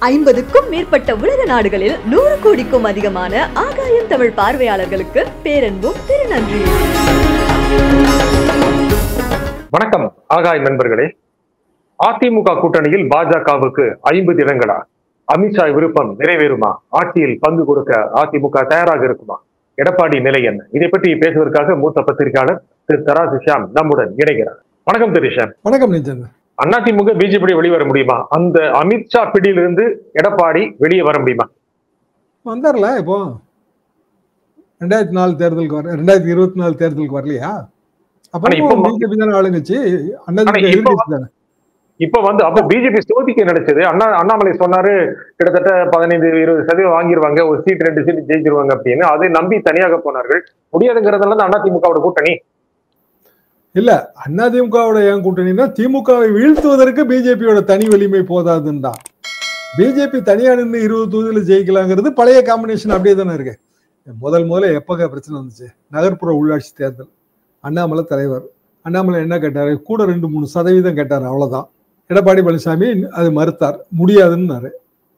50க்கும் மேற்பட்ட உலக நாடுகளில் 100 கோடிக்கும் அதிகமான ஆகாயம் தமிழ் பார்வையாளர்களுக்கு பேரன்பும் திருநன்றி. வணக்கம் ஆகாயம் நண்பர்களே. அதிமுக கூட்டணியில் பாஜகவுக்கு 50 இடங்களா? அமித்ஷா விருப்பம் நிறைவேறுமா? ஆட்சியில் பங்கு கொடுக்க அதிமுக தயாராக இருக்குமா? எடப்பாடி நிலை என்ன? இதை பற்றி பேசுவதற்காக மூத்த பத்திரிகையாளர் திரு தராசு ஷியாம் நம்முடன் இணைகிறார். வணக்கம் திரு ஷியாம். வணக்கம் நிஜன். அதிமுக பிஜேபி வெளிவர முடியுமா? அந்த அமித்ஷா பிடியிலிருந்து எடப்பாடி வெளியே வர முடியுமா? வந்தார்ல. இப்போ 2004 தேர்தலுக்கு 2024 தேர்தலுக்கு வரலையா? அப்ப பிஜேபி தானே ஆளுங்கச்சு. இப்ப அப்ப பிஜேபி சோதிக்க நினைச்சது. அண்ணாமலை சொன்னாரு கிட்டத்தட்ட 15-20% வாங்கிடுவாங்க, ஒரு சீட் 2 சீட் ஜெயிச்சிருவாங்க அப்படின்னு. அதை நம்பி தனியாக போனார்கள். முடியாதுங்கிறதுல தான் அதிமுகவோட கூட்டணி இல்ல. அதிமுகவோட ஏன் கூட்டணினா திமுகவை வீழ்த்துவதற்கு பிஜேபியோட தனி வலிமை போதாதுன்னு தான். பிஜேபி தனியா நின்று 20 தொகுதியில ஜெயிக்கலாங்கிறது பழைய காம்பினேஷன் அப்படியே தானே இருக்கு. முதல்ல எப்ப பிரச்சனை வந்துச்சு? நகர்ப்புற உள்ளாட்சி தேர்தல். அண்ணாமலை தலைவர். அண்ணாமலை என்ன கேட்டாரு? கூட 2-3% கேட்டாரு, அவ்வளவுதான். எடப்பாடி பழனிசாமி அது மறுத்தார், முடியாதுன்னாரு.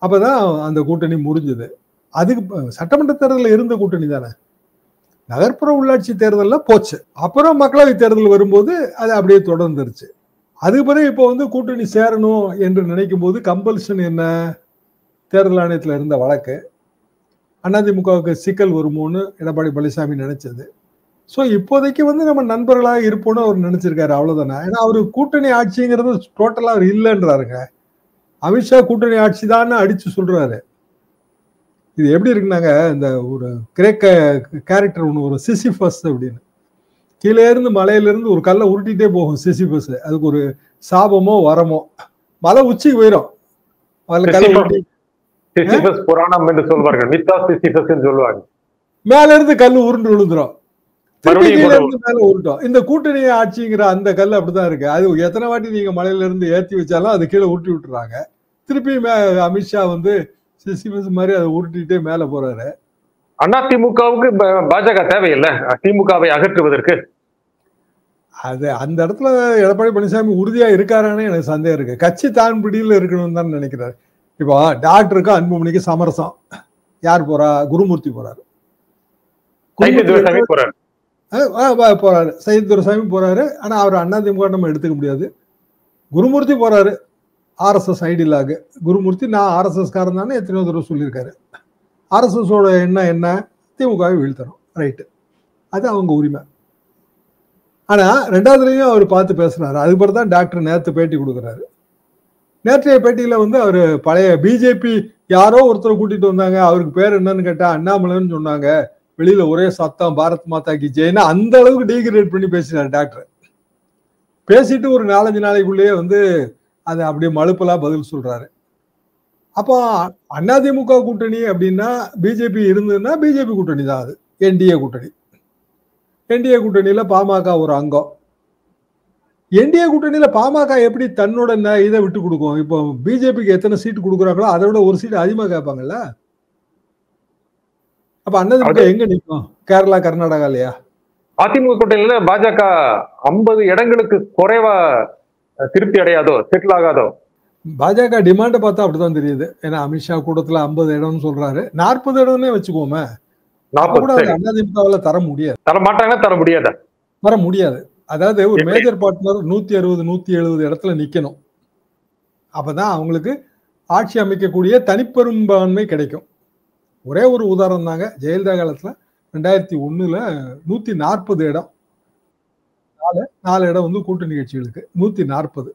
அப்பதான் அந்த கூட்டணி முடிஞ்சது. அதுக்கு சட்டமன்ற தேர்தலில் இருந்த கூட்டணி தானே. நகர்ப்புற உள்ளாட்சி தேர்தலில் போச்சு. அப்புறம் மக்களவை தேர்தல் வரும்போது அது அப்படியே தொடர்ந்துருச்சு. அதுக்கு பிறகு இப்போ கூட்டணி சேரணும் என்று நினைக்கும் போது கம்பல்ஷன் என்ன? தேர்தல் ஆணையத்தில் இருந்த வழக்கு. அதிமுகவுக்கு சிக்கல் வருமோன்னு எடப்பாடி பழனிசாமி நினைச்சது. ஸோ இப்போதைக்கு நம்ம நண்பர்களாக இருப்போம்னு அவர் நினைச்சிருக்காரு, அவ்வளவுதானே. ஏன்னா அவரு கூட்டணி ஆட்சிங்கிறது டோட்டலா அவர் இல்லைன்றாருங்க. அமித்ஷா கூட்டணி ஆட்சி தான் அடிச்சு சொல்றாரு. இது எப்படி இருக்குனாங்க, இந்த ஒரு கிரேக்க கேரக்டர் ஒன்று, ஒரு சிசிபஸ் அப்படின்னு. கீழே இருந்து மலையிலிருந்து ஒரு கல்லை உருட்டிகிட்டே போகும் சிசிபஸ். அதுக்கு ஒரு சாபமோ வரமோ. மலை உச்சிக்கு போயிடும். புராணம் என்று சொல்வார்கள், சொல்லுவாங்க. மேல இருந்து கல் உருண்டு விழுந்துரும், கீழே இருந்து மேல உருட்டும். இந்த கூட்டணி ஆட்சிங்கிற அந்த கல் அப்படிதான் இருக்கு. அது எத்தனை வாட்டி நீங்க மலையில இருந்து ஏற்றி வச்சாலும் அது கீழே உருட்டி விட்டுறாங்க. திருப்பி அமித்ஷா சிசிபஸ் மாதிரி அதை உருட்டிட்டே மேல போறாரு. அதிமுகவுக்கு பாஜக தேவையில்லை திமுகவை அகற்றுவதற்கு. அது அந்த இடத்துல எடப்பாடி பழனிசாமி உறுதியா இருக்காரான்னு எனக்கு சந்தேகம் இருக்கு. கட்சி தான் பிடியில் இருக்கணும்னு தான் நினைக்கிறாரு. இப்போ டாக்டருக்கு அன்புமணிக்கு சமரசம். யார் போறா? குருமூர்த்தி போறாரு. போறாரு. சையத் துரைசாமி போறாரு. ஆனா அவர் அதிமுக நம்ம எடுத்துக்க முடியாது. குருமூர்த்தி போறாரு. ஆர்எஸ்எஸ் ஐடியலாக. குருமூர்த்தி நான் ஆர்எஸ்எஸ் காரன் தானே எத்தனையோ தடவை சொல்லியிருக்காரு. ஆர்எஸ்எஸோட என்ன திமுகவை வீழ்த்தணும், ரைட்டு, அது அவங்க உரிமை. ஆனா ரெண்டாவதுலையும் அவர் பார்த்து பேசுறாரு. அது பிறகு தான் டாக்டர் நேற்று பேட்டி கொடுக்குறாரு. நேற்றைய பேட்டியில அவர் பழைய பிஜேபி யாரோ ஒருத்தரை கூட்டிட்டு வந்தாங்க, அவருக்கு பேர் என்னன்னு கேட்டா அண்ணாமலைன்னு சொன்னாங்க, வெளியில ஒரே சத்தம் பாரத் மாதா கி ஜெய்னா அந்த அளவுக்கு டீகிரேட் பண்ணி பேசினார் டாக்டர். பேசிட்டு ஒரு 4-5 நாளைக்குள்ளேயே அது அப்படியே மழுப்பலா பதில் சொல்றாரு. அப்போ அதிமுக கூட்டணி அப்படின்னா பிஜேபி இருந்ததுன்னா பிஜேபி கூட்டணி தான் அது. என்டிஏ கூட்டணி. என்டிஏ கூட்டணியில பாமக ஒரு அங்கம். என்டிஏ கூட்டணியில பாமக எப்படி தன்னோட இதை விட்டு கொடுக்கும்? இப்போ பிஜேபிக்கு எத்தனை சீட்டு கொடுக்குறாங்களோ அதை விட ஒரு சீட்டு அதிகமா கேட்பாங்கல்ல. அப்ப அதிமுக எங்க நிற்கும்? கேரளா, கர்நாடகா இல்லையா? அதிமுக கூட்டணியில பாஜக 50 இடங்களுக்கு குறைவா திருப்தி அடையாதோ, செட்டில் ஆகாதோ? பாஜக டிமாண்ட பார்த்தா அப்படிதான் தெரியுது. ஏன்னா அமித்ஷா கூட்டத்துல 50 இடம்னு சொல்றாரு. 40 இடம்னே வச்சுக்கோமே. அதிமுகவில் தர முடியாது. தர மாட்டாங்க, தர முடியாது. அதாவது ஒரு மேஜர் பார்ட்னர் 160-170 இடத்துல நிக்கணும். அப்பதான் அவங்களுக்கு ஆட்சி அமைக்கக்கூடிய தனிப்பெரும்பான்மை கிடைக்கும். ஒரே ஒரு உதாரணம் தாங்க. ஜெயலலிதா காலத்துல 2001ல 140 இடம், 4 இடம் கூட்டணி கட்சிகளுக்கு 140.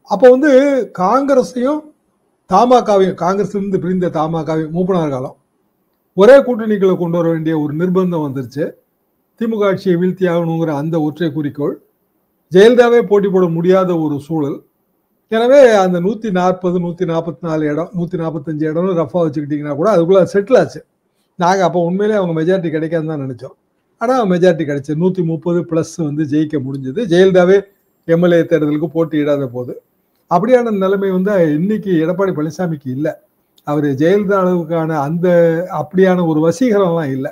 அப்போ காங்கிரஸையும் தமாகவையும், காங்கிரஸ்ல இருந்து பிரிந்த தமாகவையும் மூப்பனார் காலம் ஒரே கூட்டணிகளை கொண்டு வர வேண்டிய ஒரு நிர்பந்தம் வந்துருச்சு. திமுக ஆட்சியை வீழ்த்தி ஆகணுங்கிற அந்த ஒற்றை குறிக்கோள். ஜெயலலிதாவே போட்டி போட முடியாத ஒரு சூழல். எனவே அந்த 140-144 இடம், 145 இடம்னு ரஃபா வச்சுக்கிட்டீங்கன்னா கூட அதுக்குள்ள செட்டில் ஆச்சு. நாங்கள் அப்போ உண்மையிலே அவங்க மெஜாரிட்டி கிடைக்காதுன்னு தான் நினைச்சோம். ஆனால் மெஜாரிட்டி கிடைச்சி 130+ ஜெயிக்க முடிஞ்சது. ஜெயலலிதாவே எம்எல்ஏ தேர்தலுக்கு போட்டியிடாத போது. அப்படியான நிலைமை இன்னைக்கு எடப்பாடி பழனிசாமிக்கு இல்லை. அவர் ஜெயலலிதா அளவுக்கான அந்த அப்படியான ஒரு வசீகரம்லாம் இல்லை.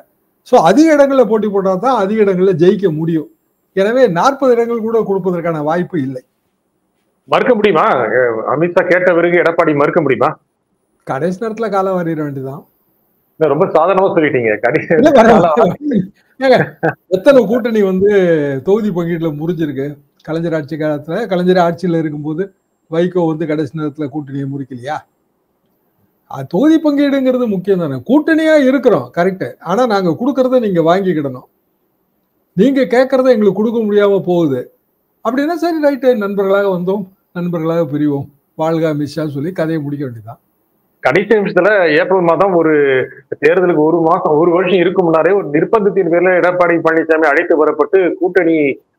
ஸோ அதிக இடங்களில் போட்டி போட்டால் தான் அதிக இடங்களில் ஜெயிக்க முடியும். எனவே 40 இடங்கள் கூட கொடுப்பதற்கான வாய்ப்பு இல்லை. மறுக்க முடியுமா? அமித்ஷா கேட்ட பிறகு எடப்பாடி மறுக்க முடியுமா? கடைசி நேரத்துல காலம் வாரிட வேண்டியதான். ரொம்ப சாதாரணமா சொல்லிட்டீங்க. ஏங்க, எத்தனை கூட்டணி வந்து தொகுதி பங்கீட்டுல முறிஞ்சிருக்கு. கலைஞர் ஆட்சி காலத்துல, கலைஞர் ஆட்சியில இருக்கும்போது வைகோ வந்து கடைசி நேரத்துல கூட்டணியை முறிக்கலையா? தொகுதி பங்கீடுங்கிறது முக்கியம் தானே. கூட்டணியா இருக்கிறோம், கரெக்ட். ஆனா நாங்க கொடுக்கறத நீங்க வாங்கிக்கிடணும். நீங்க கேட்கறத எங்களுக்கு கொடுக்க முடியாம போகுது அப்படின்னா சரி, ரைட்டு, நண்பர்களாக வந்தோம், நண்பர்களாக பிரிவோம், வாழ்க அமித்ஷா சொல்லி கதையை முடிக்க வேண்டியதான். கடைசி நிமிஷத்துல ஏப்ரல் மாதம் ஒரு தேர்தலுக்கு ஒரு வருஷம் இருக்கும் முன்னாரே ஒரு நிர்பந்தத்தின் பேர்ல எடப்பாடி பழனிசாமி அழைத்து வரப்பட்டு கூட்டணி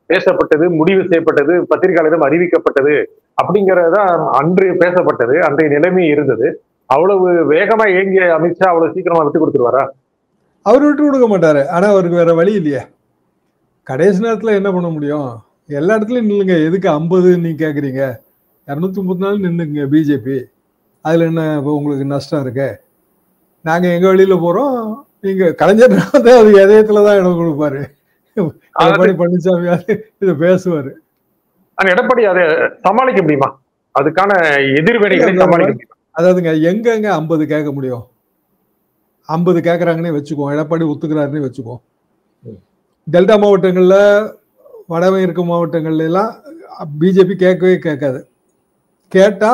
பேசப்பட்டது, முடிவு செய்யப்பட்டது, பத்திரிகையாளரிடம் அறிவிக்கப்பட்டது அப்படிங்கறதுதான் அன்று பேசப்பட்டது. அன்றைய நிலைமை இருந்தது. அவ்வளவு வேகமா இயங்கிய அமித்ஷா அவ்வளவு சீக்கிரமா விட்டு கொடுத்துருவாரா? அவர் விட்டு கொடுக்க மாட்டாரு. ஆனா அவருக்கு வேற வழி இல்லையே. கடைசி நேரத்துல என்ன பண்ண முடியும்? எல்லா இடத்துலயும் நில்லுங்க. எதுக்கு 50 நீங்க கேக்குறீங்க? 234 நின்னுங்க பிஜேபி. அதுல என்ன உங்களுக்கு நஷ்டம் இருக்கு? நாங்க எங்க வழியில போறோம், நீங்க கலைஞர் அது இதயத்துலதான் இடம் கொடுப்பாரு. எடப்பாடி பழனிசாமி இதை பேசுவாரு. ஆனா எடப்பாடி அதை சமாளிக்க முடியுமா? அதுக்கான எதிர்வினைகளை சமாளிக்க முடியுமா? அதாவதுங்க, எங்க 50 கேட்க முடியும்? 50 கேட்கறாங்கன்னே வச்சுக்கோ, எடப்பாடி ஒத்துக்கிறாருன்னே வச்சுக்கோ. டெல்டா மாவட்டங்கள்ல, வடமேற்கு மாவட்டங்கள்ல எல்லாம் பிஜேபி கேட்கவே கேட்காது. கேட்டா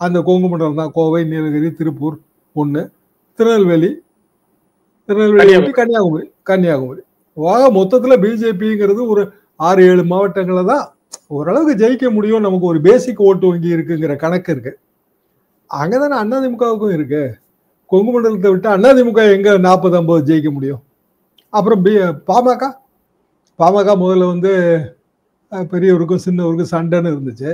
அந்த கொங்கு மண்டலம் தான். கோவை, நீலகிரி, திருப்பூர் ஒண்ணு, திருநெல்வேலி கன்னியாகுமரி. மொத்தத்துல பிஜேபிங்கிறது ஒரு 6-7 மாவட்டங்கள்ல தான் ஓரளவுக்கு ஜெயிக்க முடியும். நமக்கு ஒரு பேசிக் ஓட்டு வங்கி இருக்குங்கிற கணக்கு இருக்கு. அங்கதானே அதிமுகவுக்கும் இருக்கு. கொங்கு மண்டலத்தை விட்டு அதிமுக எங்க 40-50 ஜெயிக்க முடியும்? அப்புறம் பாமக முதல்ல வந்து பெரியவருக்கும் சின்னவருக்கும் சண்டைன்னு இருந்துச்சு.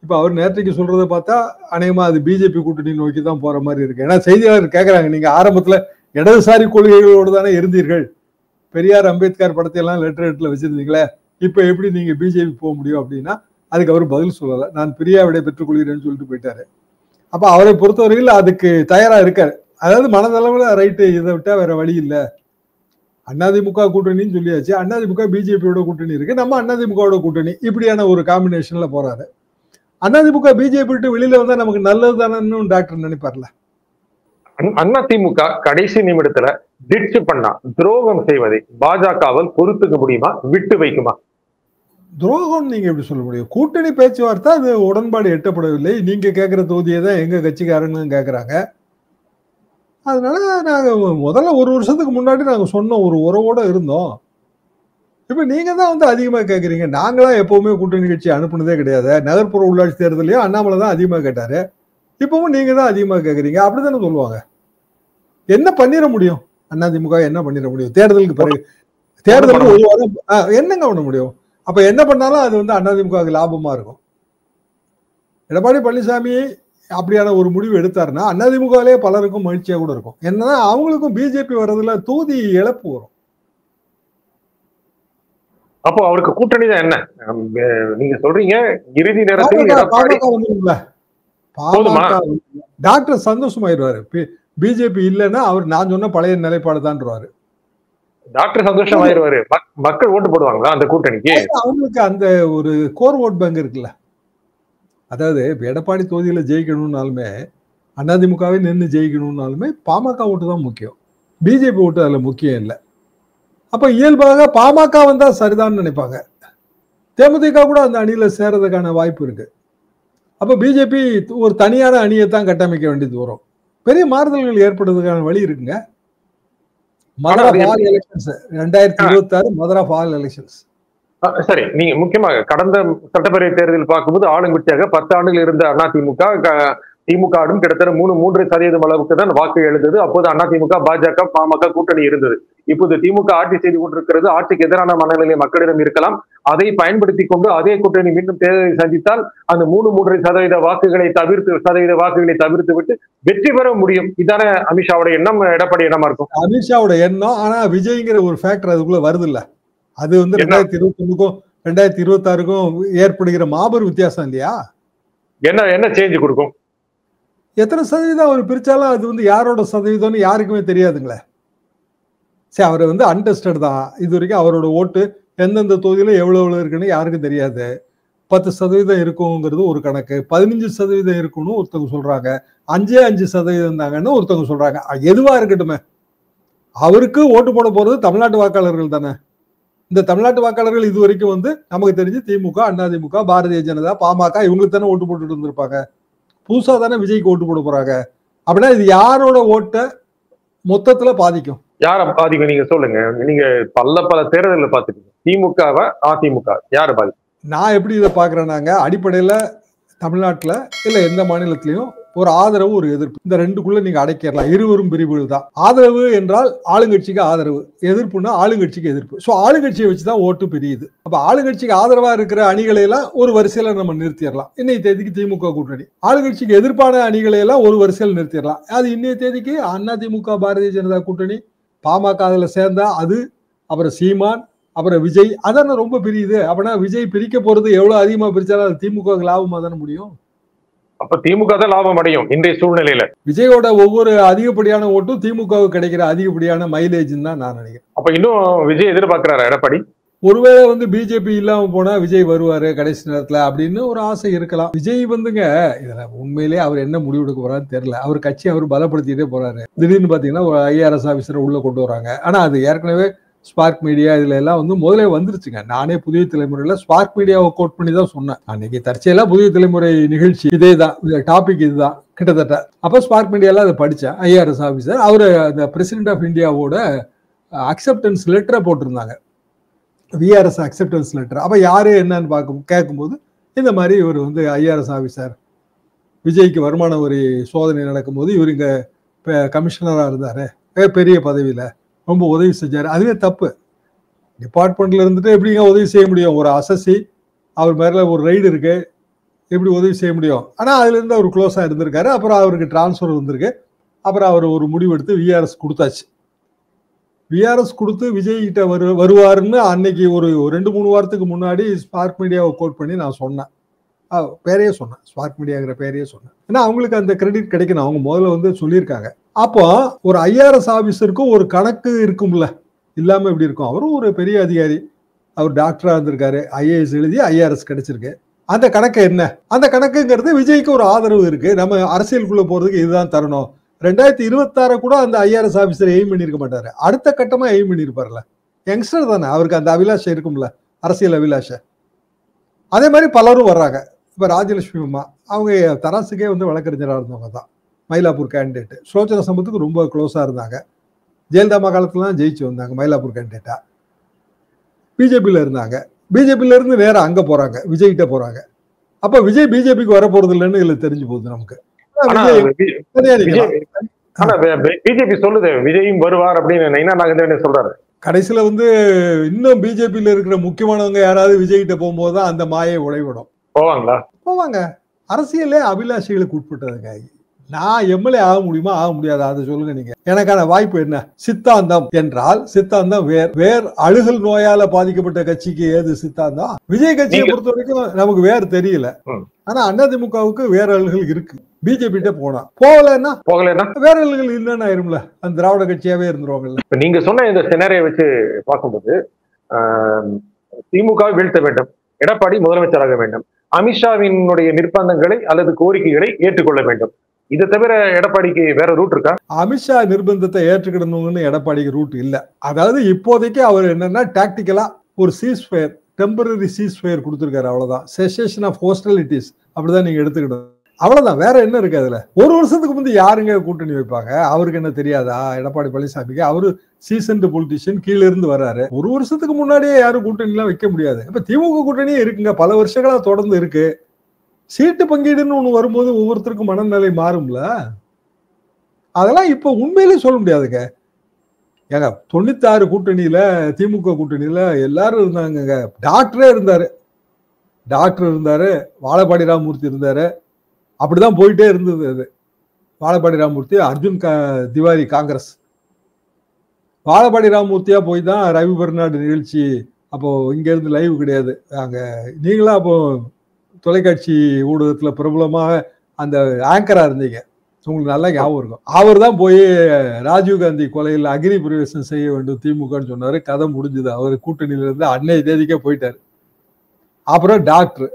இப்ப அவர் நேற்றைக்கு சொல்றதை பார்த்தா அநேகமா அது பிஜேபி கூட்டணி நோக்கி தான் போற மாதிரி இருக்கு. ஏன்னா செய்தியாளர் கேட்கறாங்க, நீங்க ஆரம்பத்துல இடதுசாரி கொள்கைகளோடு தானே இருந்தீர்கள், பெரியார் அம்பேத்கர் படத்தை எல்லாம் லெட்டர் ஹெட்ல வச்சிருந்தீங்களே, இப்ப எப்படி நீங்க பிஜேபி போக முடியும் அப்படின்னா அதுக்கு அவர் பதில் சொல்லல. நான் பிரியா விடை பெற்றுக் கொள்கிறேன்னு சொல்லிட்டு போயிட்டாரு. அப்ப அவரை பொறுத்தவரையில் அதுக்கு தயாரா இருக்காரு. அதாவது மனதளவுல ரைட்டு, இதை விட்டா வேற வழி இல்லை. அதிமுக கூட்டணின்னு சொல்லியாச்சு. அதிமுக பிஜேபியோட கூட்டணி இருக்கு, நம்ம அதிமுகவோட கூட்டணி, இப்படியான ஒரு காம்பினேஷன்ல போறாரு. அதிமுக பிஜேபி விட்டு வெளியில வந்தா நமக்கு நல்லது தானே டாக்டர் நினைப்பார்ல. அதிமுக கடைசி நிமிடத்துல டிட்ச் பண்ணா துரோகம் செய்வதை பாஜகவால் பொறுத்துக்க முடியுமா? விட்டு வைக்குமா? துரோகம் நீங்க எப்படி சொல்ல முடியும்? கூட்டணி பேச்சுவார்த்தை, அது உடன்பாடு எட்டப்படவில்லை. நீங்க கேட்கிற தொகுதியை தான் எங்க கட்சிக்காரங்க கேட்கறாங்க. அதனால நாங்க முதல்ல ஒரு வருஷத்துக்கு முன்னாடி நாங்க சொன்னோம், ஒரு உறவோட இருந்தோம். இப்ப நீங்க தான் வந்து அதிகமா கேட்கறீங்க. நாங்களாம் எப்பவுமே கூட்டணி கட்சி அனுப்புனதே கிடையாது. நகர்ப்புற உள்ளாட்சி தேர்தலையும் அண்ணாமலை தான் அதிகமா கேட்டாரு. இப்பவும் நீங்க தான் அதிகமா கேட்கறீங்க. அப்படித்தானே சொல்லுவாங்க. என்ன பண்ணிட முடியும்? அதிமுக என்ன பண்ணிட முடியும்? தேர்தலுக்கு பிறகு, தேர்தலுக்கு ஒரு வாரம் என்னங்க பண்ண முடியும்? அப்ப என்ன பண்ணாலும் அது வந்து அதிமுக லாபமா இருக்கும். எடப்பாடி பழனிசாமி அப்படியான ஒரு முடிவு எடுத்தாருன்னா அதிமுகவிலே பலருக்கும் மகிழ்ச்சியா கூட இருக்கும். என்னன்னா அவங்களுக்கும் பிஜேபி வர்றதுல தொகுதி இழப்பு வரும். அப்போ அவருக்கு கூட்டணி தான் என்ன நீங்க சொல்றீங்க? இறுதி நேரத்தில் டாக்டர் சந்தோஷமாயிருவாரு. பிஜேபி இல்லைன்னா அவர் நான் சொன்ன பழைய நிலைப்பாடு தான்றாரு. டாக்டர் சந்தோஷமாயிருவாரு. மக்கள் ஓட்டு போடுவாங்களா அந்த கூட்டணிக்கு? அவங்களுக்கு அந்த ஒரு கோர் ஓட் பேங்க் இருக்குல்ல. அதாவது எடப்பாடி தொகுதியில ஜெயிக்கணும்னாலுமே, அதிமுகவே நின்று ஜெயிக்கணும்னாலுமே பாமக ஓட்டு தான் முக்கியம். பிஜேபி ஓட்டு அதுல முக்கியம் இல்லை. அப்ப இயல்பாக பாமக வந்தா சரிதான் நினைப்பாங்க. தேமுதிக கூட அந்த அணியில சேரதுக்கான வாய்ப்பு இருக்கு. அப்ப பிஜேபி ஒரு தனியான அணியை தான் கட்டமைக்க வேண்டியது வரும். பெரிய மாறுதல்கள் ஏற்படுறதுக்கான வழி இருக்குங்க. Madura fall elections 2026 Madura fall elections. சரி, நீங்க முக்கியமாக கடந்த சட்டப்பேரவை தேர்தலில் பார்க்கும்போது ஆளுங்கட்சியாக 10 ஆண்டுகள் இருந்த அதிமுக திமுகவும் கிட்டத்தட்ட 3% அளவுக்கு தான் வாக்கு எழுந்தது. அப்போது அதிமுக, பாஜக, பாமக கூட்டணி இருந்தது. இப்போது திமுக ஆட்சி செய்து கொண்டிருக்கிறது. ஆட்சிக்கு எதிரான மனநிலை மக்களிடம் இருக்கலாம். அதை பயன்படுத்தி கொண்டு அதே கூட்டணி மீண்டும் தேர்தலை சந்தித்தால் அந்த 3% வாக்குகளை தவிர்த்து விட்டு வெற்றி பெற முடியும். இதான அமித்ஷாவோட எண்ணம், எடப்பாடி எண்ணமா இருக்கும். அமித்ஷாவோட எண்ணம். ஆனா விஜய்ங்கிற ஒரு ஃபேக்டர் அதுக்குள்ள வருது இல்ல. அது வந்து 2021க்கும் 2026க்கும் ஏற்படுகிற மாபெரும் வித்தியாசம் இல்லையா? என்ன சேஞ்ச் கொடுக்கும்? எத்தனை சதவீதம் அவர் பிரிச்சாலும் அது வந்து யாரோட சதவீதம்னு யாருக்குமே தெரியாதுங்களே. சரி, அவர் வந்து அன்டெஸ்டட் தான். இது வரைக்கும் அவரோட ஓட்டு எந்தெந்த தொகுதியில எவ்வளவு இருக்குன்னு யாருக்கும் தெரியாது. 10% இருக்குங்கிறது ஒரு கணக்கு, 15% இருக்குன்னு ஒருத்தவங்க சொல்றாங்க, 5% தாங்கன்னு ஒருத்தவங்க சொல்றாங்க. எதுவா இருக்கட்டுமே, அவருக்கு ஓட்டு போட போறது தமிழ்நாட்டு வாக்காளர்கள் தானே. இந்த தமிழ்நாட்டு வாக்காளர்கள் இது வரைக்கும் நமக்கு தெரிஞ்சு திமுக, அதிமுக, பாரதிய ஜனதா, பாமக இவங்களுக்கு தானே ஓட்டு போட்டுட்டு இருந்திருப்பாங்க. புதுசா தானே விஜய்க்கு ஓட்டு போட போறாங்க. அப்படின்னா இது யாரோட ஓட்டை மொத்தத்துல பாதிக்கும்? யார பாதிக்கும் நீங்க சொல்லுங்க. நீங்க பல தேர்தலில் பார்த்துக்கீங்க. திமுகவா அதிமுக யாரை பாதிக்கும்? நான் எப்படி இதை பாக்குறேன்னாங்க, அடிப்படையில தமிழ்நாட்டுல இல்ல எந்த மாநிலத்திலையும் ஒரு ஆதரவு ஒரு எதிர்ப்பு, இந்த ரெண்டுக்குள்ள நீங்க அடைக்கலாம். இருவரும் பிரிவுகள் தான். ஆதரவு என்றால் ஆளுங்கட்சிக்கு ஆதரவு, எதிர்ப்புன்னா ஆளுங்கட்சிக்கு எதிர்ப்பு. சோ ஆளுங்கட்சியை வச்சுதான் ஓட்டு பிரியுது. அப்ப ஆளுங்கட்சிக்கு ஆதரவா இருக்கிற அணிகளை எல்லாம் ஒரு வரிசையில நம்ம நிறுத்திடலாம். இன்னைய தேதிக்கு திமுக கூட்டணி. ஆளுங்கட்சிக்கு எதிர்ப்பான அணிகளை எல்லாம் ஒரு வரிசையில் நிறுத்திடலாம். அது இன்னைய தேதிக்கு அதிமுக, பாரதிய ஜனதா கூட்டணி, பாமக அதுல சேர்ந்தா அது, அப்புறம் சீமான், அப்புறம் விஜய், அதான ரொம்ப பிரியுது. அப்படின்னா விஜய் பிரிக்க போறது எவ்வளவு அதிகமா பிரிச்சாலும் அது திமுக லாபமா தானே முடியும். அப்ப திமுக தான் லாபம் அடையும் இன்றைய சூழ்நிலையில. விஜயோட ஒவ்வொரு அதிகப்படியான ஓட்டும் திமுகவுக்கு கிடைக்கிற அதிகப்படியான மைலேஜ் தான் நான் நினைக்கிறேன். அப்ப இன்னும் விஜய் எதிர்பார்க்கிறாரா எடப்பாடி? ஒருவேளை பிஜேபி இல்லாம போனா விஜய் வருவாரு கடைசி நேரத்துல அப்படின்னு ஒரு ஆசை இருக்கலாம். விஜய் இதுல உண்மையிலேயே அவர் என்ன முடிவு எடுக்க போறாருன்னு தெரியல. அவர் கட்சி அவர் பலப்படுத்திட்டே போறாரு. திடீர்னு பாத்தீங்கன்னா ஒரு IRS ஆபீசரை உள்ள கொண்டு வராங்க. ஆனா அது ஏற்கனவே ஸ்பார்க் மீடியா இதுல எல்லாம் முதலே வந்துருச்சுங்க. நானே புதிய தலைமுறையில ஸ்பார்க் மீடியாவை கோட் பண்ணி தான் சொன்னேன். அன்னைக்கு தற்செயலா புதிய தலைமுறை நிகழ்ச்சி இதேதான், டாபிக் இதுதான் கிட்டத்தட்ட. அப்ப ஸ்பார்க் மீடியால அதை படிச்சேன். IRS ஆபீசர் அவரு அந்த பிரசிடென்ட் ஆஃப் இந்தியாவோட அக்செப்டன்ஸ் லெட்டரை போட்டிருந்தாங்க, VRS அக்செப்டன்ஸ் லெட்டர். அப்ப யாரு என்னன்னு கேட்கும்போது இந்த மாதிரி இவர் IRS ஆபீசர், விஜய்க்கு வருமான வரி சோதனை நடக்கும்போது இவர் இங்க கமிஷனரா இருந்தாரு, பெரிய பதவியில ரொம்ப உதவி செஞ்சாரு. அதுவே தப்பு. டிபார்ட்மெண்ட்ல இருந்துட்டு எப்படிங்க உதவி செய்ய முடியும்? ஒரு அசசி அவர் மேல ஒரு ரைடு இருக்கு, எப்படி உதவி செய்ய முடியும்? ஆனா அதுல இருந்து அவர் க்ளோஸா இருந்திருக்காரு. அப்புறம் அவருக்கு டிரான்ஸ்பர் வந்திருக்கு. அப்புறம் அவர் ஒரு முடிவு எடுத்து VRS கொடுத்தாச்சு. VRS கொடுத்து விஜய் கிட்ட வருவாருன்னு அன்னைக்கு ஒரு 2-3 வாரத்துக்கு முன்னாடி ஸ்பார்க் மீடியாவை கோட் பண்ணி நான் சொன்னேன். பேரையே சொன்னேன், ஸ்பார்க் மீடியாங்கிற பேரையே சொன்னேன். ஏன்னா அவங்களுக்கு அந்த கிரெடிட் கிடைக்கணும். அவங்க முதல்ல சொல்லியிருக்காங்க. அப்போ ஒரு IRS ஆபீசருக்கும் ஒரு கணக்கு இருக்கும்ல, இல்லாம எப்படி இருக்கும்? அவரும் ஒரு பெரிய அதிகாரி, அவர் டாக்டரா இருந்திருக்காரு, IAS எழுதி IRS கிடைச்சிருக்கு. அந்த கணக்கு என்ன? அந்த கணக்குங்கிறது விஜய்க்கு ஒரு ஆதரவு இருக்கு, நம்ம அரசியலுக்குள்ள போறதுக்கு இதுதான் தரணும். 2026 கூட அந்த IRS ஆபீசர் எய்ம் பண்ணிருக்க மாட்டாரு, அடுத்த கட்டமா எய்ம் பண்ணிருப்பாருல. யங்ஸ்டர் தானே, அவருக்கு அந்த அபிலாஷை இருக்கும்ல, அரசியல் அபிலாஷை. அதே மாதிரி பலரும் வர்றாங்க. இப்ப ராஜலட்சுமி அம்மா, அவங்க தராசுக்கே வழக்கறிஞராக இருந்தவங்க தான், மயிலாப்பூர் கேண்டிடேட். சுலோச்சனா சம்பத்துக்கு ரொம்ப க்ளோஸா இருந்தாங்க. ஜெயலலிதா காலத்துலாம் ஜெயிச்சு வந்தாங்க மயிலாப்பூர் கேண்டிடேட்டா. பிஜேபியில இருந்தாங்க. பிஜேபியில இருந்து வேற அங்க போறாங்க, விஜய் கிட்ட போறாங்க. அப்ப விஜய் பிஜேபிக்கு வர போறது இல்லைன்னு இதுல தெரிஞ்சு போகுது நமக்கு. பிஜேபி சொல்லுது விஜயும் வருவார் அப்படின்னு நயினா நாகேந்திரன் சொல்றாரு. கடைசியில இன்னும் பிஜேபியில இருக்கிற முக்கியமானவங்க யாராவது விஜய் கிட்ட போகும்போது தான் அந்த மாயை உடைவிடும். போவாங்களா? போவாங்க. அரசியலே அபிலாஷைகளுக்கு உட்பட்டதுங்க. நான் எம்எல்ஏ ஆக முடியுமா, ஆக முடியாது, அதை சொல்லுங்க நீங்க. எனக்கான வாய்ப்பு என்ன? சித்தாந்தம் என்றால் சித்தாந்தம் வேர் அழுகல் நோயால பாதிக்கப்பட்ட கட்சிக்கு ஏது சித்தாந்தம்? விஜய் கட்சியை பொறுத்த வரைக்கும் நமக்கு வேறு தெரியல. ஆனா அதிமுகவுக்கு வேற அழுகல் இருக்கு. பிஜேபி கிட்ட போகலன்னா வேற அழுகல் இல்லைன்னு ஆயிரும்ல, அந்த திராவிட கட்சியாவே இருந்துருவாங்கல்ல. நீங்க சொன்ன இந்த சினாரியை வச்சு பார்க்கும்போது திமுக வீழ்த்த வேண்டும், எடப்பாடி முதலமைச்சராக வேண்டும், அமித்ஷாவினுடைய நிர்பந்தங்களை அல்லது கோரிக்கைகளை ஏற்றுக்கொள்ள வேண்டும். இதை தவிர எடப்பாடிக்கு வேற ரூட் இருக்கா? அமித்ஷா நிர்பந்தத்தை ஏற்றுக்கிடணும்னு எடப்பாடிக்கு ரூட் இல்ல. அதாவது இப்போதைக்கு அவர் என்னன்னா டாக்டிக்கலா ஒரு சீஸ்ஃபயர், டெம்பரரி சீஸ்ஃபயர் கொடுத்திருக்காரு, அவ்வளவுதான். செசேஷன் ஆஃப் ஹோஸ்டலிட்டிஸ் அப்படிதான் நீங்க எடுத்துக்கிடணும், அவ்வளவுதான். வேற என்ன இருக்கு அதுல? ஒரு வருஷத்துக்கு முந்தைய யாருங்க கூட்டணி வைப்பாங்க? அவருக்கு என்ன தெரியாதா எடப்பாடி பழனிசாமிக்கு? அவரு சீசன்டு பொலிட்டிஷியன், கீழே இருந்து வர்றாரு. ஒரு வருஷத்துக்கு முன்னாடியே யாரும் கூட்டணி எல்லாம் வைக்க முடியாது. இப்ப திமுக கூட்டணியே இருக்குங்க, பல வருஷங்களா தொடர்ந்து இருக்கு. சீட்டு பங்கீடுன்னு ஒண்ணு வரும்போது ஒவ்வொருத்தருக்கும் மனநிலை மாறும்ல. அதெல்லாம் இப்ப உண்மையிலே சொல்ல முடியாதுங்க. ஏங்க 96 கூட்டணியில, திமுக கூட்டணியில எல்லாரும் இருந்தாங்க. டாக்டரே இருந்தாரு, வாழப்பாடி ராமமூர்த்தி இருந்தாரு. அப்படிதான் போயிட்டே இருந்தது. அது வாழப்பாடி ராமமூர்த்தி, அர்ஜுன் திவாரி காங்கிரஸ், வாழப்பாடி ராமமூர்த்தியா போய் தான் ரவி பெர்னாடு நிகழ்ச்சி. அப்போ இங்க இருந்து லைவ் கிடையாது, அங்க நீங்களா அப்போ தொலைக்காட்சி ஊடகத்துல பிரபலமாக அந்த ஆங்கரா இருந்தீங்க, உங்களுக்கு நல்லா ஞாபகம் இருக்கும். அவர் தான் போய் ராஜீவ்காந்தி கொலையில் அக்னி பிரவேசம் செய்ய வேண்டும் திமுகன்னு சொன்னாரு. கதை முடிஞ்சது. அவர் கூட்டணியில இருந்து அன்னைய தேதிக்கே போயிட்டாரு. அப்புறம் டாக்டர்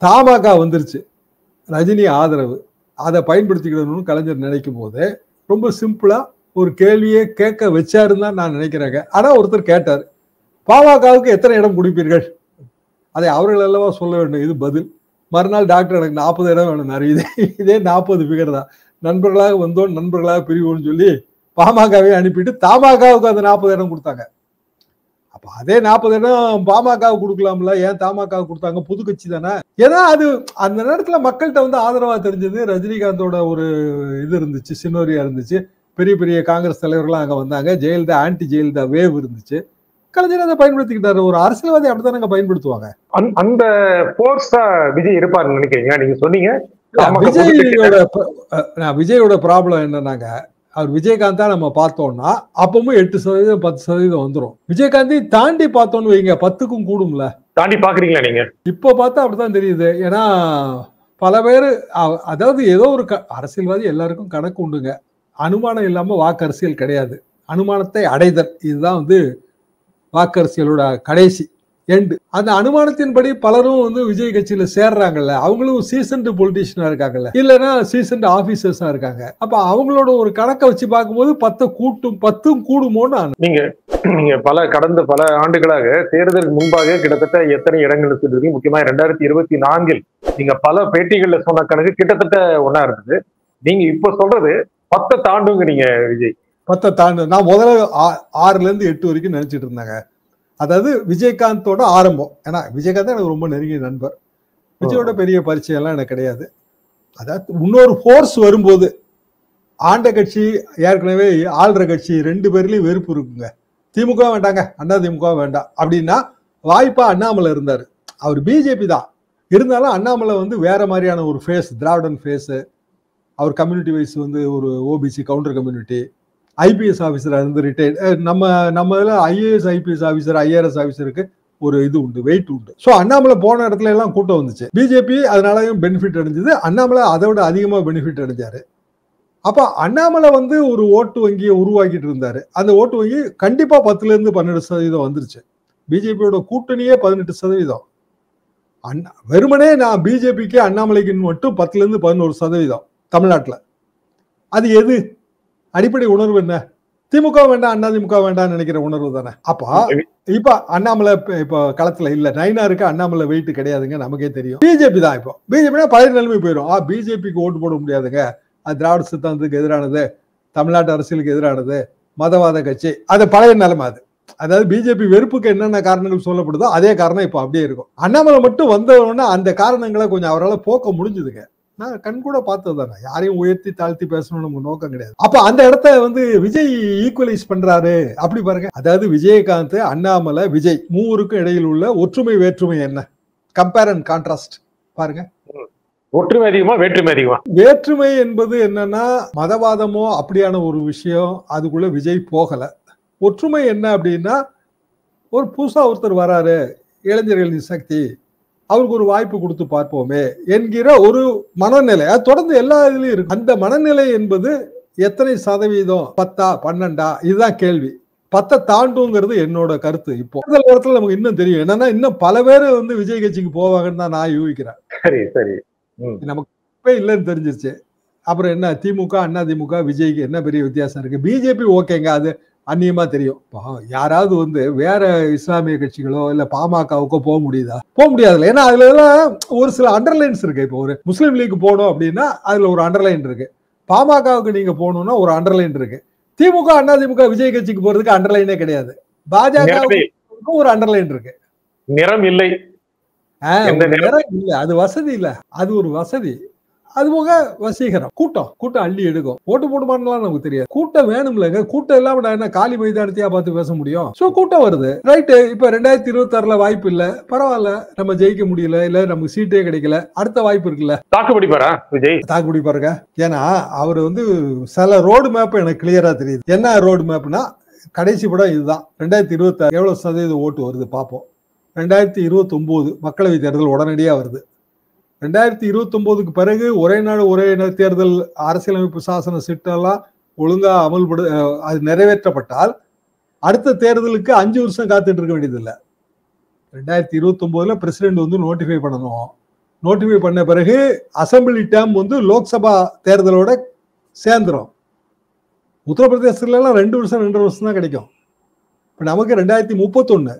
தமாக வந்துருச்சு, ரஜினி ஆதரவு, அதை பயன்படுத்திக்கணும்னு கலைஞர் நினைக்கும் போது ரொம்ப சிம்பிளா ஒரு கேள்வியே கேட்க வச்சாருன்னு தான் நான் நினைக்கிறேங்க. ஆனா ஒருத்தர் கேட்டார், பாமகவுக்கு எத்தனை இடம் கொடுப்பீர்கள்? அதை அவர்கள் அல்லவா சொல்ல வேண்டும். இது பதில். மறுநாள் டாக்டர் எனக்கு 40 இடம் வேணும். இதே 40 ஃபிகர் தான். நண்பர்களாக வந்தோம், நண்பர்களாக பிரிவோம்னு சொல்லி பாமகவே அனுப்பிட்டு தமாகவுக்கு அந்த 40 இடம் கொடுத்தாங்க. அப்ப அதே 40 இடம் பாமகவுக்கு கொடுக்கலாம்ல, ஏன் தமாகவுக்கு கொடுத்தாங்க? புது கட்சி தானே. ஏன்னா அது அந்த நேரத்துல மக்கள்கிட்ட வந்து ஆதரவா தெரிஞ்சது. ரஜினிகாந்தோட ஒரு இது இருந்துச்சு, சினோரியா இருந்துச்சு. பெரிய பெரிய காங்கிரஸ் தலைவர்கள்லாம் அங்க வந்தாங்க. ஜெயலலிதா, ஆன்டி ஜெயலலிதா வேவ் இருந்துச்சு. கலைஞர் அதை பயன்படுத்திக்கிட்டாரு. ஒரு அரசியல்வாதி அப்படித்தானங்க பயன்படுத்துவாங்க. அந்த போர்ஸா விஜய் இருப்பாருன்னு நினைக்கிறீங்க? நீங்க சொன்னீங்க விஜயோட ப்ராப்ளம் என்னன்னாங்க, அவர் விஜயகாந்தா நம்ம பார்த்தோம்னா அப்பவும் 8% 10% வந்துடும். விஜயகாந்தை தாண்டி பார்த்தோம்னு வைங்க, 10க்கும் கூடும்ல. தாண்டி பாக்குறீங்களா நீங்க? இப்ப பார்த்தா அப்படித்தான் தெரியுது. ஏன்னா பல பேரு, அதாவது ஏதோ ஒரு அரசியல்வாதி எல்லாருக்கும் கணக்கு உண்டுங்க. அனுமானம் இல்லாம வாக்கு அரசியல் கிடையாது. அனுமானத்தை அடைதல், இதுதான் வந்து வாக்கு அரசியலோட கடைசி எண்டு. அந்த அனுமானத்தின்படி பலரும் வந்து விஜய் கட்சியில சேர்றாங்கல்ல, அவங்களும் சீசன்டு பொலிட்டீஷியனா இருக்காங்கல்ல, இல்லைன்னா சீசன்டு ஆபீசர்ஸா இருக்காங்க. அப்ப அவங்களோட ஒரு கணக்கை வச்சு பார்க்கும்போது 10 கூடுமோன்னு நீங்க கடந்த பல ஆண்டுகளாக தேர்தலுக்கு முன்பாக கிட்டத்தட்ட எத்தனை இடங்கள் சொல்றீங்க? முக்கியமா 2024 நீங்க பல பேட்டிகள்ல சொன்ன கணக்கு கிட்டத்தட்ட ஒன்னா இருந்தது. நீங்க இப்ப சொல்றது 10 தாண்டுங்க. நீங்க விஜய் 10 தாண்டு. நான் முதல்ல 6ல இருந்து 8 வரைக்கும் நினைச்சிட்டு இருந்தாங்க. அதாவது விஜயகாந்தோட ஆரம்பம். ஏன்னா விஜயகாந்த் எனக்கு ரொம்ப நெருங்கிய நண்பர். விஜயோட பெரிய பரிச்சயம் எல்லாம் எனக்கு கிடையாது. அதாவது இன்னொரு ஃபோர்ஸ் வரும்போது, ஆண்ட கட்சி ஏற்கனவே ஆள்ற கட்சி 2 பேர்லயும் வெறுப்பு இருக்குங்க. திமுக வேண்டாங்க, அண்ணா திமுக வேண்டாம் அப்படின்னா வாய்ப்பா அண்ணாமலை இருந்தாரு. அவர் பிஜேபி தான் இருந்தாலும் அண்ணாமலை வந்து வேற மாதிரியான ஒரு ஃபேஸ், திராவிடன் ஃபேஸ். அவர் கம்யூனிட்டி வைஸ் வந்து ஒரு ஓபிசி கவுண்டர் கம்யூனிட்டி, ஐபிஎஸ் ஆஃபீஸராக இருந்து ரிட்டையர்ட். நம்ம இதில் ஐஏஎஸ் ஐபிஎஸ் ஆஃபீஸர் ஐஆர்எஸ் ஆஃபீஸருக்கு ஒரு இது உண்டு, வெயிட் உண்டு. ஸோ அண்ணாமலை போன இடத்துல எல்லாம் கூட்டம் வந்துச்சு. பிஜேபி அதனாலயும் பெனிஃபிட் அடைஞ்சது, அண்ணாமலை அதை விட அதிகமாக பெனிஃபிட் அடைஞ்சாரு. அப்போ அண்ணாமலை வந்து ஒரு ஓட்டு வங்கியை உருவாக்கிட்டு இருந்தாரு. அந்த ஓட்டு வங்கி கண்டிப்பா 10லேருந்து 12% வந்துருச்சு. பிஜேபியோட கூட்டணியே 18%. வெறுமனே நான் பிஜேபிக்கு அண்ணாமலைக்கு மட்டும் 10லேருந்து 11% தமிழ்நாட்டில். அது எது அடிப்படை உணர்வு? என்ன? திமுக வேண்டாம், அண்ணா திமுக வேண்டாம் நினைக்கிற உணர்வு தானே. அப்ப இப்ப அண்ணாமலை இப்ப களத்துல இல்ல. நயினாருக்கு அண்ணாமலை வெயிட் கிடையாதுங்க, நமக்கே தெரியும். பிஜேபி தான். இப்போ பிஜேபினா பழைய நிலைமை போயிடும். பிஜேபிக்கு ஓட்டு போட முடியாதுங்க, அது திராவிட சித்தாந்தத்துக்கு எதிரானது, தமிழ்நாட்டு அரசியலுக்கு எதிரானது, மதவாத கட்சி, அது பழைய நிலைமை. அதாவது பிஜேபி வெறுப்புக்கு என்னென்ன காரணங்கள் சொல்லப்படுதோ அதே காரணம் இப்ப அப்படியே இருக்கும். அண்ணாமலை மட்டும் வந்தவொன்னா அந்த காரணங்களை கொஞ்சம் அவரால் போக்க முடிஞ்சுதுங்க. நான் கண் கூட பார்த்தது தானே. யாரையும் உயர்த்தி தாழ்த்தி பேசணும்னு நமக்கு நோக்கம் கிடையாது. அப்ப அந்த இடத்த வந்து விஜய் ஈக்குவலைஸ் பண்றாரு. அப்படி பாருங்க. அதாவது விஜயகாந்த், அண்ணாமலை, விஜய் மூவருக்கும் இடையில் உள்ள ஒற்றுமை வேற்றுமை என்ன? கம்பேர் அண்ட் கான்ட்ராஸ்ட் பாருங்க. ஒற்றுமை அதிகமா, வேற்றுமை அதிகமா? வேற்றுமை என்பது என்னன்னா மதவாதமோ அப்படியான ஒரு விஷயம், அதுக்குள்ள விஜய் போகல. ஒற்றுமை என்ன அப்படின்னா, ஒரு புதுசா ஒருத்தர் வராரு, இளைஞர்களின் சக்தி, அவருக்கு ஒரு வாய்ப்பு கொடுத்து பார்ப்போமே என்கிற ஒரு மனநிலை தொடர்ந்து எல்லா இதுலயும் இருக்கு. அந்த மனநிலை என்பது எத்தனை சதவீதம்? 10 12 இதுதான் கேள்வி. 10 தாண்டுங்கிறது என்னோட கருத்து. இப்போ நேரத்துல நமக்கு இன்னும் தெரியும் என்னன்னா, இன்னும் பல பேர் வந்து விஜய் கட்சிக்கு போவாங்கன்னு தான் நான் யூகிக்கிறேன். சரி சரி, நமக்கு இல்லைன்னு தெரிஞ்சிருச்சு. அப்புறம் என்ன, திமுக அண்ணா திமுக விஜய்க்கு என்ன பெரிய வித்தியாசம் இருக்கு? பிஜேபி ஓகேங்க, அது அந்நியமா தெரியும். யாராவது வந்து வேற இஸ்லாமிய கட்சிகளோ இல்ல பாமகவுக்கோ போக முடியுதா? போக முடியாதுல்ல. ஏன்னா அதுல எல்லாம் ஒரு சில அண்டர்லைன்ஸ் இருக்கு. இப்போ ஒரு முஸ்லீம் லீக் போகணும் அப்படின்னா அதுல ஒரு அண்டர்லைன் இருக்கு. பாமகவுக்கு நீங்க போகணும்னா ஒரு அண்டர்லைன் இருக்கு. திமுக அண்ணா திமுக விஜய் கட்சிக்கு போறதுக்கு அண்டர்லைனே கிடையாது. பாஜக ஒரு அண்டர்லைன் இருக்கு. நிறம் இல்லை, நிறம் இல்ல, அது வசதி இல்ல, அது ஒரு வசதி. அது போக வசீகரம். கூட்டம் அள்ளி எடுக்கும். ஓட்டு போடுமான்லாம் நமக்கு தெரியாது. கூட்டம் வேணும்லங்க. கூட்டம் இல்லாம நான் என்ன காலி மைதானத்தையா பார்த்து பேச முடியும்? சோ கூட்டம் வருது, ரைட்டு. இப்ப 2026 வாய்ப்பு இல்ல, பரவாயில்ல, நம்ம ஜெயிக்க முடியல, இல்ல நமக்கு சீட்டே கிடைக்கல, அடுத்த வாய்ப்பு இருக்குல்ல. தாக்குப்பிடிப்பாரா விஜய்? தாக்குப்பிடிப்பாருங்க. ஏன்னா அவர் வந்து சில ரோடு மேப் எனக்கு கிளியரா தெரியுது. என்ன ரோடு மேப்னா, கடைசி படம் இதுதான். 2026 எவ்வளவு சதவீத ஓட்டு வருது பார்ப்போம். 2029 மக்களவை தேர்தல் உடனடியா வருது. 2029க்கு பிறகு ஒரே நாடு ஒரே தேர்தல் அரசியலமைப்பு சாசன சிட்டெல்லாம் ஒழுங்கா அது நிறைவேற்றப்பட்டால் அடுத்த தேர்தலுக்கு 5 வருஷம் காத்துட்டு இருக்க வேண்டியது இல்லை. 2029 பிரசிடென்ட் வந்து நோட்டிஃபை பண்ணணும். நோட்டிஃபை பண்ண பிறகு அசம்பிளி டேர்ம் வந்து லோக்சபா தேர்தலோட சேர்ந்துரும். உத்தரப்பிரதேசத்துலலாம் 2 வருஷம் 2.5 வருஷம் தான் கிடைக்கும். இப்போ நமக்கு 2031.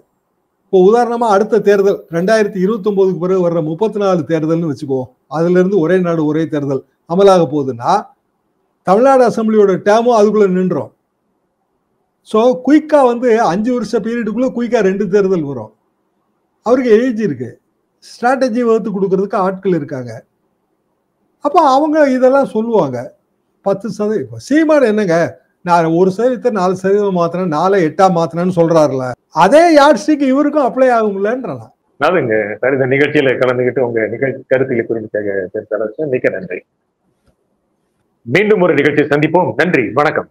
இப்போ உதாரணமா அடுத்த தேர்தல் 2029க்கு பிறகு வர்ற 34 தேர்தல்னு வச்சுக்குவோம். அதுல இருந்து ஒரே நாடு ஒரே தேர்தல் அமலாக போகுதுன்னா தமிழ்நாடு அசம்பிளியோட டேமும் அதுக்குள்ள நின்றோம். ஸோ குயிக்கா வந்து 5 வருஷ பீரியடுக்குள்ள குயிக்கா 2 தேர்தல் வரும். அவருக்கு ஏஜ் இருக்கு, ஸ்ட்ராட்டஜி வகுத்து கொடுக்கறதுக்கு ஆட்கள் இருக்காங்க. அப்போ அவங்க இதெல்லாம் சொல்லுவாங்க. 10% இப்போ சீமான் என்னங்க, நான் 1% 4% மாத்தினேன், 4 8 மாத்தினேன்னு சொல்றாருல, அதே யாட்ஸ்டிக் இவருக்கும் அப்ளை ஆகும்லன்றாங்க. நல்லதுங்க சார். இந்த நிகழ்ச்சியில கலந்துகிட்டு உங்க கருத்துக்களை குறிப்பிட்ட மிக்க நன்றி. மீண்டும் ஒரு நிகழ்ச்சியை சந்திப்போம். நன்றி, வணக்கம்.